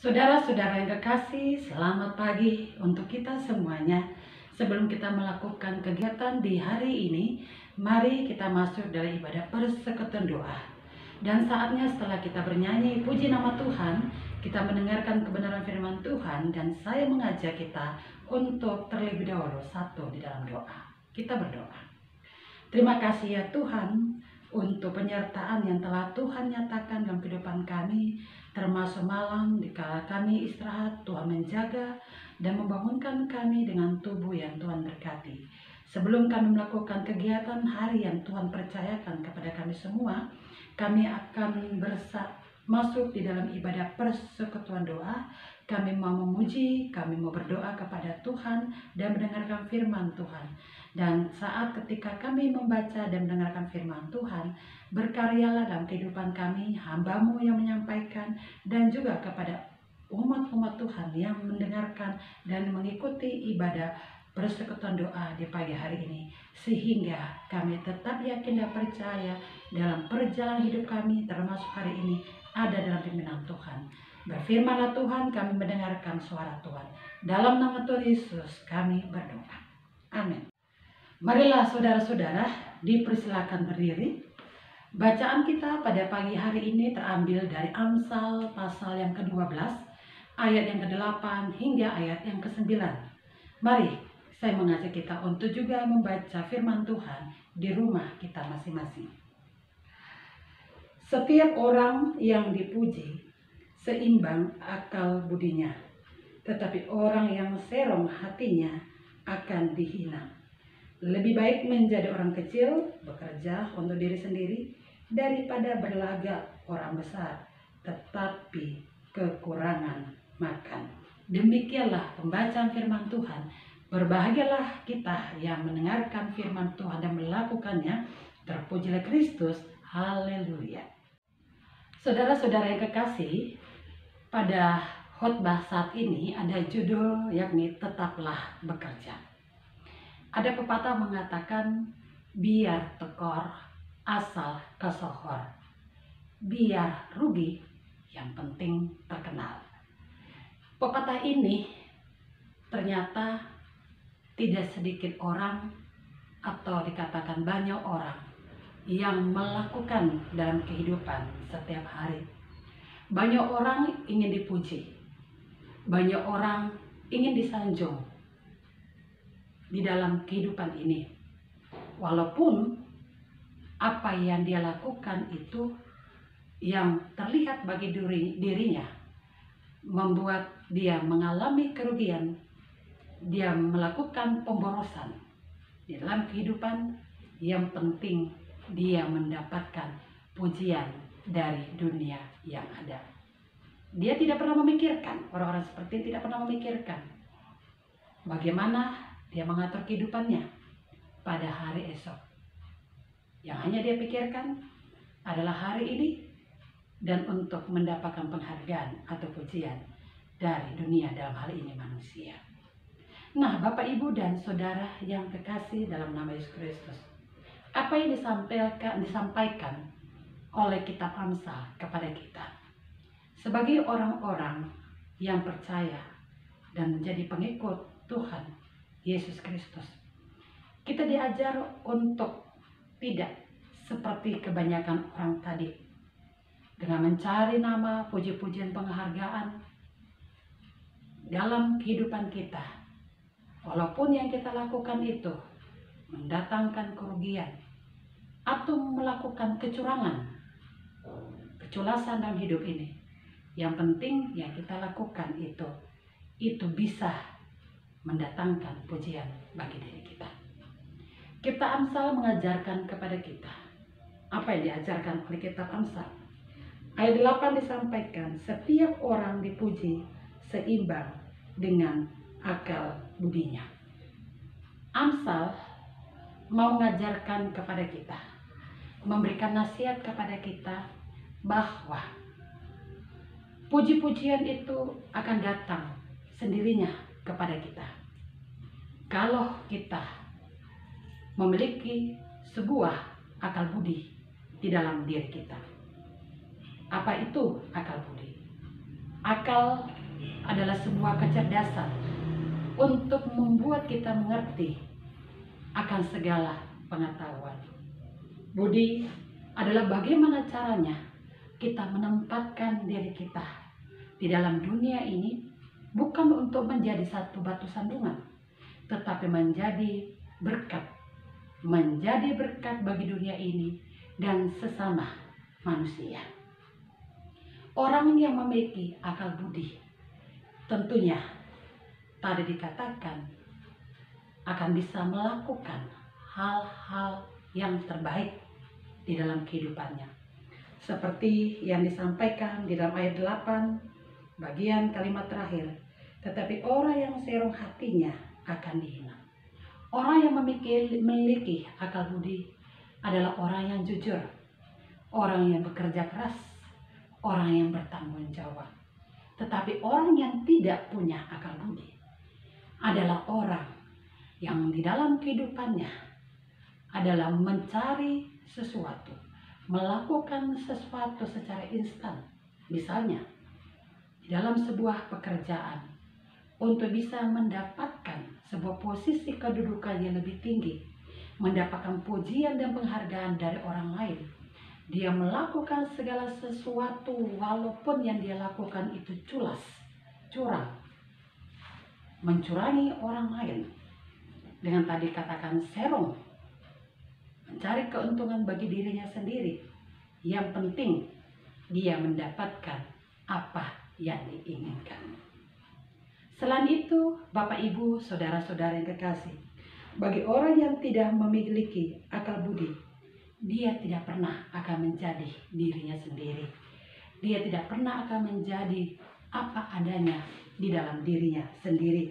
Saudara-saudara yang kekasih, selamat pagi untuk kita semuanya. Sebelum kita melakukan kegiatan di hari ini, mari kita masuk dalam ibadah persekutuan doa. Dan saatnya setelah kita bernyanyi puji nama Tuhan, kita mendengarkan kebenaran firman Tuhan, dan saya mengajak kita untuk terlebih dahulu satu di dalam doa. Kita berdoa. Terima kasih ya Tuhan untuk penyertaan yang telah Tuhan nyatakan dalam kehidupan kami, termasuk malam dikala kami istirahat. Tuhan menjaga dan membangunkan kami dengan tubuh yang Tuhan berkati. Sebelum kami melakukan kegiatan hari yang Tuhan percayakan kepada kami semua, kami akan masuk di dalam ibadah persekutuan doa. Kami mau memuji, kami mau berdoa kepada Tuhan dan mendengarkan firman Tuhan. Dan saat ketika kami membaca dan mendengarkan firman Tuhan, berkaryalah dalam kehidupan kami, hamba-Mu yang menyampaikan, dan juga kepada umat-umat Tuhan yang mendengarkan dan mengikuti ibadah persekutuan doa di pagi hari ini, sehingga kami tetap yakin dan percaya dalam perjalanan hidup kami, termasuk hari ini, ada dalam pimpinan Tuhan. Berfirmanlah Tuhan, kami mendengarkan suara Tuhan. Dalam nama Tuhan Yesus kami berdoa. Amin. Marilah saudara-saudara dipersilakan berdiri. Bacaan kita pada pagi hari ini terambil dari Amsal pasal yang ke-12, ayat yang ke-8 hingga ayat yang ke-9. Mari saya mengajak kita untuk juga membaca firman Tuhan di rumah kita masing-masing. Setiap orang yang dipuji seimbang akal budinya, tetapi orang yang serong hatinya akan dihina. Lebih baik menjadi orang kecil, bekerja untuk diri sendiri, daripada berlagak orang besar, tetapi kekurangan makan. Demikianlah pembacaan firman Tuhan. Berbahagialah kita yang mendengarkan firman Tuhan dan melakukannya. Terpujilah Kristus. Haleluya. Saudara-saudara yang kekasih, pada khotbah saat ini ada judul yakni tetaplah bekerja. Ada pepatah mengatakan, biar tekor asal kesohor, biar rugi yang penting terkenal. Pepatah ini ternyata tidak sedikit orang, atau dikatakan banyak orang, yang melakukan dalam kehidupan setiap hari. Banyak orang ingin dipuji, banyak orang ingin disanjung di dalam kehidupan ini. Walaupun apa yang dia lakukan itu yang terlihat bagi dirinya membuat dia mengalami kerugian, dia melakukan pemborosan di dalam kehidupan, yang penting dia mendapatkan pujian dari dunia yang ada. Dia tidak pernah memikirkan, orang-orang seperti ini tidak pernah memikirkan bagaimana dia mengatur kehidupannya pada hari esok. Yang hanya dia pikirkan adalah hari ini dan untuk mendapatkan penghargaan atau pujian dari dunia, dalam hal ini manusia. Nah, Bapak, Ibu, dan Saudara yang kekasih dalam nama Yesus Kristus, apa yang disampaikan oleh kitab Amsal kepada kita sebagai orang-orang yang percaya dan menjadi pengikut Tuhan Yesus Kristus, kita diajar untuk tidak seperti kebanyakan orang tadi, dengan mencari nama, puji-pujian, penghargaan dalam kehidupan kita. Walaupun yang kita lakukan itu mendatangkan kerugian atau melakukan kecurangan, keculasan dalam hidup ini, yang penting yang kita lakukan itu bisa mendatangkan pujian bagi diri kita. Kitab Amsal mengajarkan kepada kita apa yang diajarkan oleh kitab Amsal. Ayat 8 disampaikan, setiap orang dipuji seimbang dengan akal budinya. Amsal mau mengajarkan kepada kita, memberikan nasihat kepada kita bahwa puji-pujian itu akan datang sendirinya kepada kita kalau kita memiliki sebuah akal budi di dalam diri kita. Apa itu akal budi? Akal adalah sebuah kecerdasan untuk membuat kita mengerti akan segala pengetahuan. Budi adalah bagaimana caranya kita menempatkan diri kita di dalam dunia ini, bukan untuk menjadi satu batu sandungan, tetapi menjadi berkat. Menjadi berkat bagi dunia ini dan sesama manusia. Orang yang memiliki akal budi tentunya tadi dikatakan akan bisa melakukan hal-hal yang terbaik di dalam kehidupannya. Seperti yang disampaikan di dalam ayat 8 bagian kalimat terakhir. Tetapi orang yang serong hatinya akan dihina. Orang yang memiliki akal budi adalah orang yang jujur, orang yang bekerja keras, orang yang bertanggung jawab. Tetapi orang yang tidak punya akal budi adalah orang yang di dalam kehidupannya adalah mencari sesuatu, melakukan sesuatu secara instan. Misalnya, di dalam sebuah pekerjaan, untuk bisa mendapatkan sebuah posisi kedudukan yang lebih tinggi, mendapatkan pujian dan penghargaan dari orang lain, dia melakukan segala sesuatu walaupun yang dia lakukan itu culas, curang, mencurangi orang lain. Dengan tadi katakan serong, mencari keuntungan bagi dirinya sendiri. Yang penting dia mendapatkan apa yang diinginkan. Selain itu, Bapak Ibu, saudara-saudara yang kekasih, bagi orang yang tidak memiliki akal budi, dia tidak pernah akan menjadi dirinya sendiri. Dia tidak pernah akan menjadi apa adanya di dalam dirinya sendiri.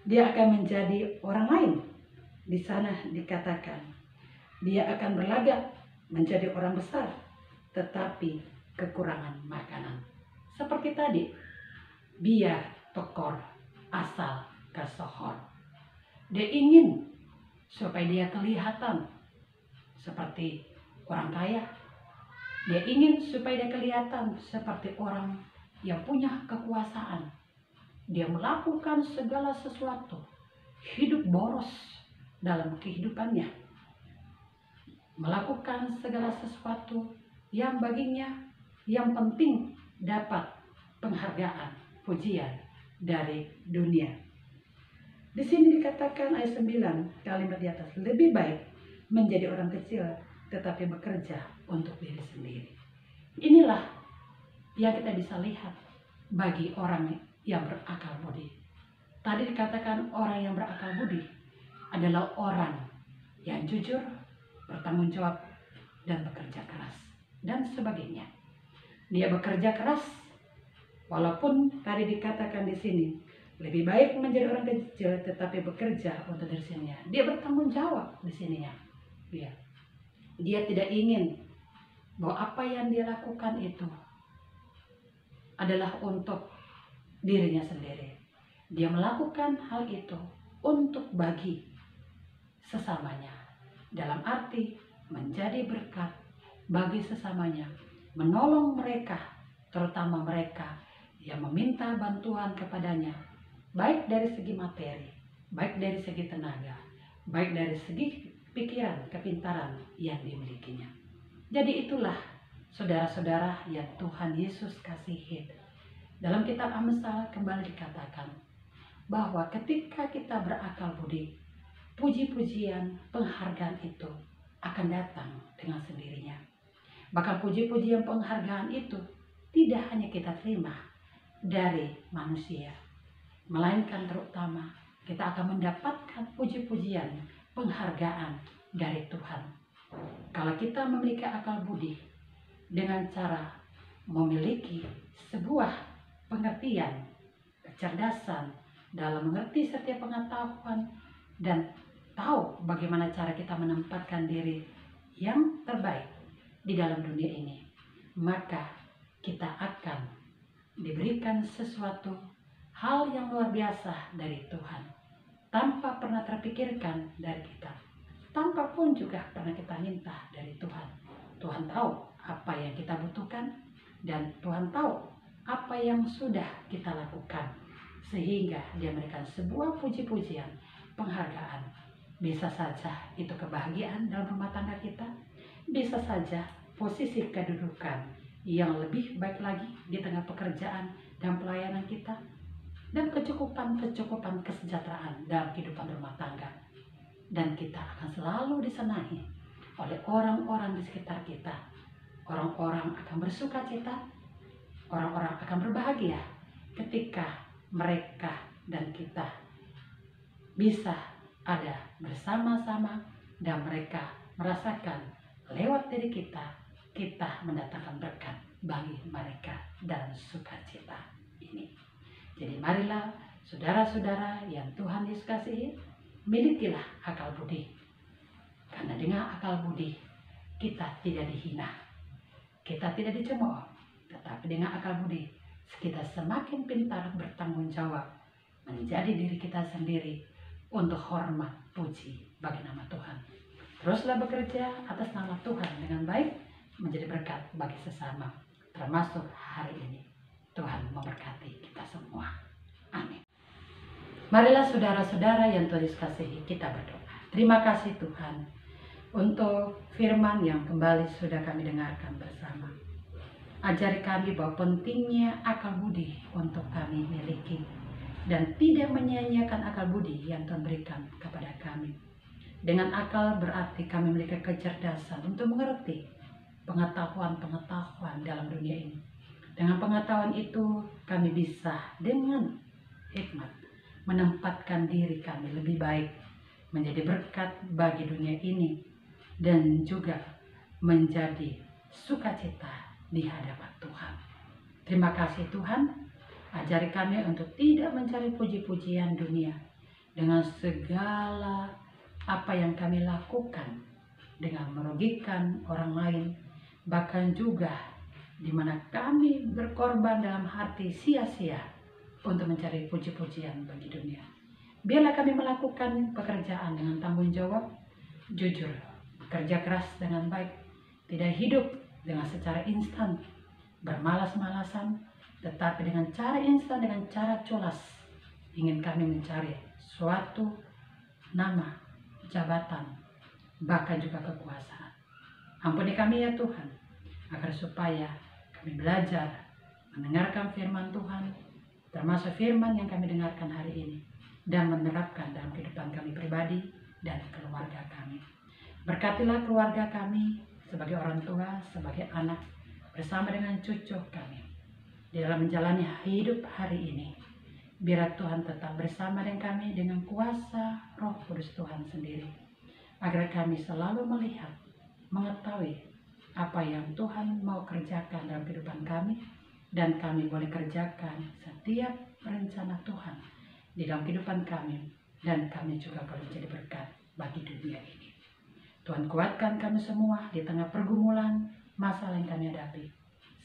Dia akan menjadi orang lain. Di sana dikatakan, dia akan berlagak menjadi orang besar, tetapi kekurangan makanan. Seperti tadi, biar tekor asal kesohor. Dia ingin supaya dia kelihatan seperti orang kaya. Dia ingin supaya dia kelihatan seperti orang yang punya kekuasaan. Dia melakukan segala sesuatu, hidup boros dalam kehidupannya, melakukan segala sesuatu yang baginya yang penting dapat penghargaan, pujian dari dunia. Di sini dikatakan ayat 9 kalimat di atas, lebih baik menjadi orang kecil tetapi bekerja untuk diri sendiri. Inilah yang kita bisa lihat bagi orang yang berakal budi. Tadi dikatakan orang yang berakal budi adalah orang yang jujur, bertanggung jawab, dan bekerja keras, dan sebagainya. Dia bekerja keras, walaupun tadi dikatakan di sini, lebih baik menjadi orang kecil tetapi bekerja untuk diri sendiri. Dia bertanggung jawab di sininya. Dia tidak ingin bahwa apa yang dia lakukan itu adalah untuk dirinya sendiri. Dia melakukan hal itu untuk bagi sesamanya. Dalam arti menjadi berkat bagi sesamanya, menolong mereka, terutama mereka yang meminta bantuan kepadanya, baik dari segi materi, baik dari segi tenaga, baik dari segi pikiran, kepintaran yang dimilikinya. Jadi itulah saudara-saudara yang Tuhan Yesus kasihi. Dalam kitab Amsal kembali dikatakan bahwa ketika kita berakal budi, puji-pujian, penghargaan itu akan datang dengan sendirinya. Bahkan puji-pujian, penghargaan itu tidak hanya kita terima dari manusia, melainkan terutama kita akan mendapatkan puji-pujian, penghargaan dari Tuhan. Kalau kita memiliki akal budi dengan cara memiliki sebuah pengertian, kecerdasan dalam mengerti setiap pengetahuan dan tahu bagaimana cara kita menempatkan diri yang terbaik di dalam dunia ini, maka kita akan diberikan sesuatu hal yang luar biasa dari Tuhan, tanpa pernah terpikirkan dari kita, tanpa pun juga pernah kita minta dari Tuhan. Tuhan tahu apa yang kita butuhkan dan Tuhan tahu apa yang sudah kita lakukan, sehingga dia memberikan sebuah puji-pujian, penghargaan. Bisa saja itu kebahagiaan dalam rumah tangga kita, bisa saja posisi kedudukan yang lebih baik lagi di tengah pekerjaan dan pelayanan kita, dan kecukupan kesejahteraan dalam kehidupan rumah tangga. Dan kita akan selalu disenangi oleh orang-orang di sekitar kita. Orang-orang akan bersuka cita, orang-orang akan berbahagia ketika mereka dan kita bisa ada bersama-sama, dan mereka merasakan lewat diri kita, kita mendatangkan berkat bagi mereka dan sukacita ini. Jadi marilah saudara-saudara yang Tuhan Yesus kasihi, milikilah akal budi. Karena dengan akal budi kita tidak dihina, kita tidak dicemooh, tetapi dengan akal budi kita semakin pintar bertanggung jawab menjadi diri kita sendiri untuk hormat puji bagi nama Tuhan. Teruslah bekerja atas nama Tuhan dengan baik, menjadi berkat bagi sesama, termasuk hari ini. Tuhan memberkati kita semua. Amin. Marilah saudara-saudara yang Tuhan Yesus kasihi, kita berdoa. Terima kasih Tuhan untuk firman yang kembali sudah kami dengarkan bersama. Ajari kami bahwa pentingnya akal budi untuk kami miliki, dan tidak menyia-nyiakan akal budi yang Tuhan berikan kepada kami. Dengan akal berarti kami memiliki kecerdasan untuk mengerti pengetahuan-pengetahuan dalam dunia ini. Dengan pengetahuan itu kami bisa dengan hikmat menempatkan diri kami lebih baik, menjadi berkat bagi dunia ini, dan juga menjadi sukacita di hadapan Tuhan. Terima kasih Tuhan. Ajari kami untuk tidak mencari puji-pujian dunia dengan segala apa yang kami lakukan, dengan merugikan orang lain, bahkan juga di mana kami berkorban dalam hati sia-sia untuk mencari puji-pujian bagi dunia. Biarlah kami melakukan pekerjaan dengan tanggung jawab, jujur, bekerja keras dengan baik, tidak hidup dengan secara instan, bermalas-malasan, tetapi dengan cara instan, dengan cara culas, ingin kami mencari suatu nama, jabatan, bahkan juga kekuasaan. Ampuni kami ya Tuhan, agar supaya kami belajar mendengarkan firman Tuhan, termasuk firman yang kami dengarkan hari ini, dan menerapkan dalam kehidupan kami pribadi dan keluarga kami. Berkatilah keluarga kami sebagai orang tua, sebagai anak, bersama dengan cucu kami di dalam menjalani hidup hari ini. Biar Tuhan tetap bersama dengan kami dengan kuasa Roh Kudus Tuhan sendiri, agar kami selalu melihat, mengetahui apa yang Tuhan mau kerjakan dalam kehidupan kami, dan kami boleh kerjakan setiap rencana Tuhan di dalam kehidupan kami, dan kami juga boleh menjadi berkat bagi dunia ini. Tuhan kuatkan kami semua di tengah pergumulan masalah yang kami hadapi,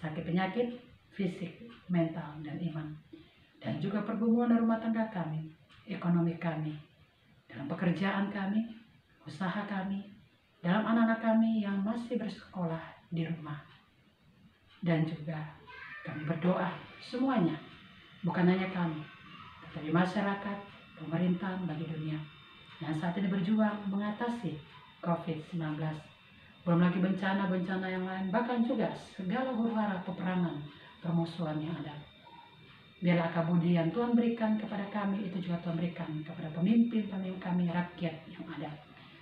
sakit penyakit, fisik, mental, dan iman, dan juga pergumulan rumah tangga kami, ekonomi kami, dalam pekerjaan kami, usaha kami, dalam anak-anak kami yang masih bersekolah di rumah. Dan juga kami berdoa semuanya, bukan hanya kami, tetapi masyarakat, pemerintahan bagi dunia yang saat ini berjuang mengatasi COVID-19. Belum lagi bencana-bencana yang lain, bahkan juga segala huru-hara peperangan, permusuhan yang ada. Biarlah akal budi yang Tuhan berikan kepada kami, itu juga Tuhan berikan kepada pemimpin-pemimpin kami, rakyat yang ada,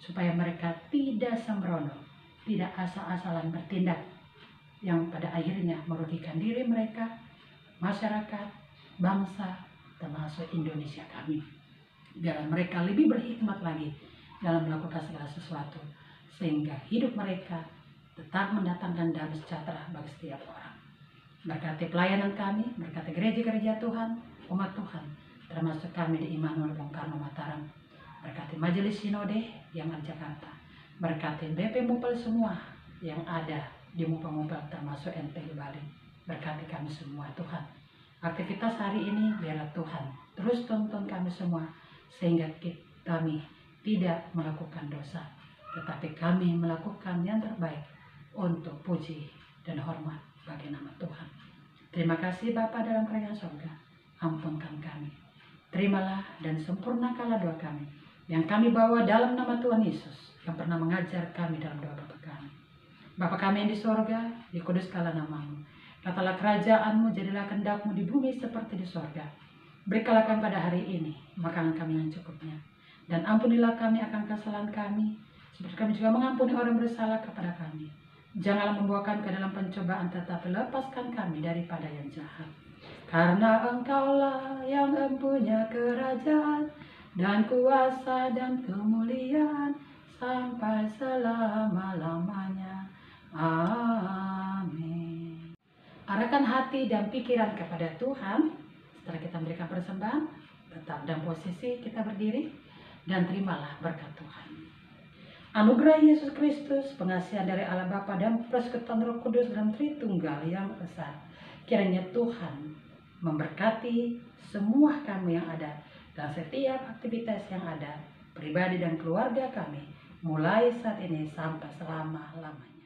supaya mereka tidak sembrono, tidak asal-asalan bertindak, yang pada akhirnya merugikan diri mereka, masyarakat, bangsa, termasuk Indonesia kami. Biarlah mereka lebih berhikmat lagi dalam melakukan segala sesuatu, sehingga hidup mereka tetap mendatangkan damai sejahtera bagi setiap orang. Berkati pelayanan kami, berkati gereja-gereja Tuhan, umat Tuhan, termasuk kami di Immanuel Bung Karno Mataram. Berkati Majelis Sinode yang ada di Jakarta, berkati BP Mupel semua yang ada di Mupel-Mupel, termasuk NPI Bali. Berkati kami semua Tuhan. Aktivitas hari ini biarlah Tuhan terus tuntun kami semua, sehingga kami tidak melakukan dosa, tetapi kami melakukan yang terbaik untuk puji dan hormat bagi nama Tuhan. Terima kasih Bapa dalam kerajaan surga, ampunkan kami. Terimalah dan sempurnakanlah doa kami, yang kami bawa dalam nama Tuhan Yesus, yang pernah mengajar kami dalam doa Bapa kami. Bapa kami yang di sorga, dikuduskanlah namamu. Datanglah kerajaanmu, jadilah kehendakmu di bumi seperti di sorga. Berikanlah kami pada hari ini makanan kami yang cukupnya. Dan ampunilah kami akan kesalahan kami, seperti kami juga mengampuni orang bersalah kepada kami. Janganlah membawa kami ke dalam pencobaan, tetapi lepaskan kami daripada yang jahat. Karena Engkaulah yang mempunyai kerajaan dan kuasa dan kemuliaan sampai selama-lamanya. Amin. Arahkan hati dan pikiran kepada Tuhan. Setelah kita memberikan persembahan, tetap dalam posisi kita berdiri dan terimalah berkat Tuhan. Anugerah Yesus Kristus, pengasihan dari Allah Bapa dan persekutuan Roh Kudus dalam Tritunggal yang esa, kiranya Tuhan memberkati semua kami yang ada dan setiap aktivitas yang ada, pribadi dan keluarga kami, mulai saat ini sampai selama-lamanya.